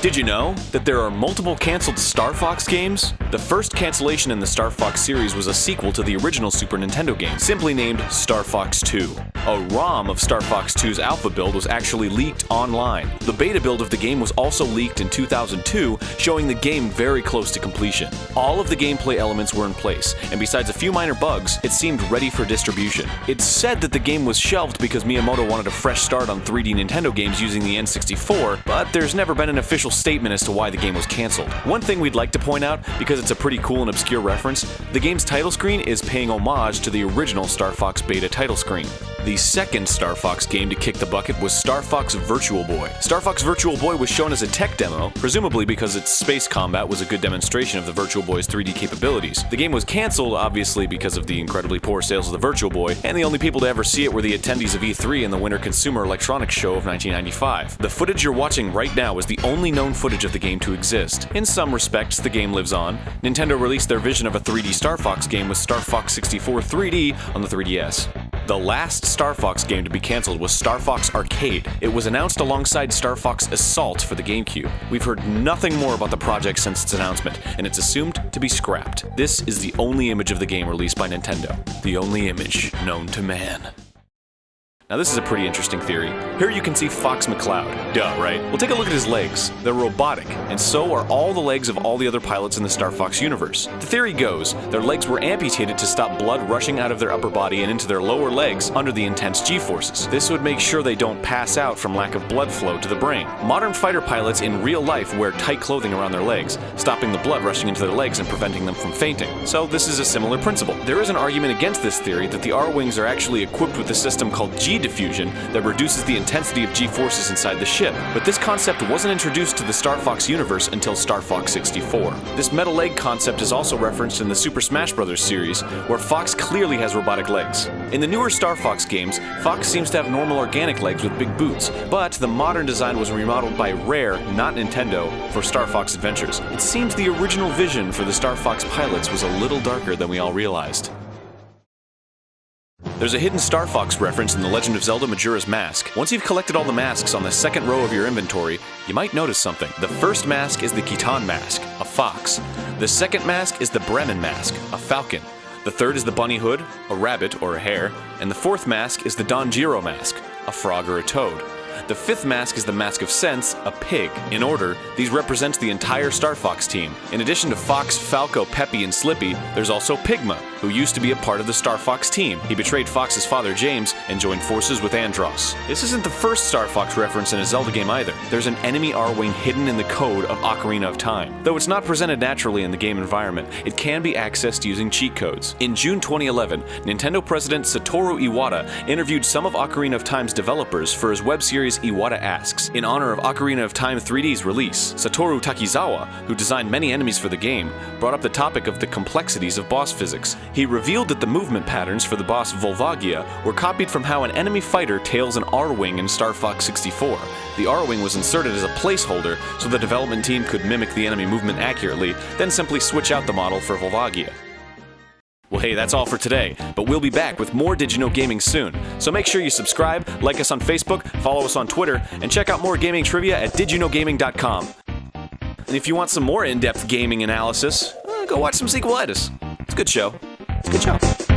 Did you know that there are multiple cancelled Star Fox games? The first cancellation in the Star Fox series was a sequel to the original Super Nintendo game, simply named Star Fox 2. A ROM of Star Fox 2's alpha build was actually leaked online. The beta build of the game was also leaked in 2002, showing the game very close to completion. All of the gameplay elements were in place, and besides a few minor bugs, it seemed ready for distribution. It's said that the game was shelved because Miyamoto wanted a fresh start on 3D Nintendo games using the N64, but there's never been an official statement as to why the game was cancelled. One thing we'd like to point out, because it's a pretty cool and obscure reference, the game's title screen is paying homage to the original Star Fox beta title screen. The second Star Fox game to kick the bucket was Star Fox Virtual Boy. Star Fox Virtual Boy was shown as a tech demo, presumably because its space combat was a good demonstration of the Virtual Boy's 3D capabilities. The game was cancelled, obviously, because of the incredibly poor sales of the Virtual Boy, and the only people to ever see it were the attendees of E3 and the Winter Consumer Electronics Show of 1995. The footage you're watching right now is the only known footage of the game to exist. In some respects, the game lives on. Nintendo released their vision of a 3D Star Fox game with Star Fox 64 3D on the 3DS. The last Star Fox game to be cancelled was Star Fox Arcade. It was announced alongside Star Fox Assault for the GameCube. We've heard nothing more about the project since its announcement, and it's assumed to be scrapped. This is the only image of the game released by Nintendo. The only image known to man. Now this is a pretty interesting theory. Here you can see Fox McCloud. Duh, right? Well, take a look at his legs. They're robotic, and so are all the legs of all the other pilots in the Star Fox universe. The theory goes, their legs were amputated to stop blood rushing out of their upper body and into their lower legs under the intense G-forces. This would make sure they don't pass out from lack of blood flow to the brain. Modern fighter pilots in real life wear tight clothing around their legs, stopping the blood rushing into their legs and preventing them from fainting. So this is a similar principle. There is an argument against this theory that the R-Wings are actually equipped with a system called G-diffusion that reduces the intensity of G-forces inside the ship, but this concept wasn't introduced to the Star Fox universe until Star Fox 64. This metal leg concept is also referenced in the Super Smash Bros. Series, where Fox clearly has robotic legs. In the newer Star Fox games, Fox seems to have normal organic legs with big boots, but the modern design was remodeled by Rare, not Nintendo, for Star Fox Adventures. It seems the original vision for the Star Fox pilots was a little darker than we all realized. There's a hidden Star Fox reference in The Legend of Zelda Majora's Mask. Once you've collected all the masks on the second row of your inventory, you might notice something. The first mask is the Khitan mask, a fox. The second mask is the Bremen mask, a falcon. The third is the bunny hood, a rabbit or a hare. And the fourth mask is the Donjiro mask, a frog or a toad. The fifth mask is the Mask of Sense, a pig. In order, these represent the entire Star Fox team. In addition to Fox, Falco, Peppy, and Slippy, there's also Pigma, who used to be a part of the Star Fox team. He betrayed Fox's father James and joined forces with Andross. This isn't the first Star Fox reference in a Zelda game either. There's an enemy R-Wing hidden in the code of Ocarina of Time. Though it's not presented naturally in the game environment, it can be accessed using cheat codes. In June 2011, Nintendo President Satoru Iwata interviewed some of Ocarina of Time's developers for his web series Iwata Asks. In honor of Ocarina of Time 3D's release, Satoru Takizawa, who designed many enemies for the game, brought up the topic of the complexities of boss physics. He revealed that the movement patterns for the boss Volvagia were copied from how an enemy fighter tails an R-Wing in Star Fox 64. The R-Wing was inserted as a placeholder so the development team could mimic the enemy movement accurately, then simply switch out the model for Volvagia. Well, hey, that's all for today, but we'll be back with more Did You Know Gaming soon. So make sure you subscribe, like us on Facebook, follow us on Twitter, and check out more gaming trivia at DidYouKnowGaming.com. And if you want some more in-depth gaming analysis, go watch some Sequelitis. It's a good show. It's a good show.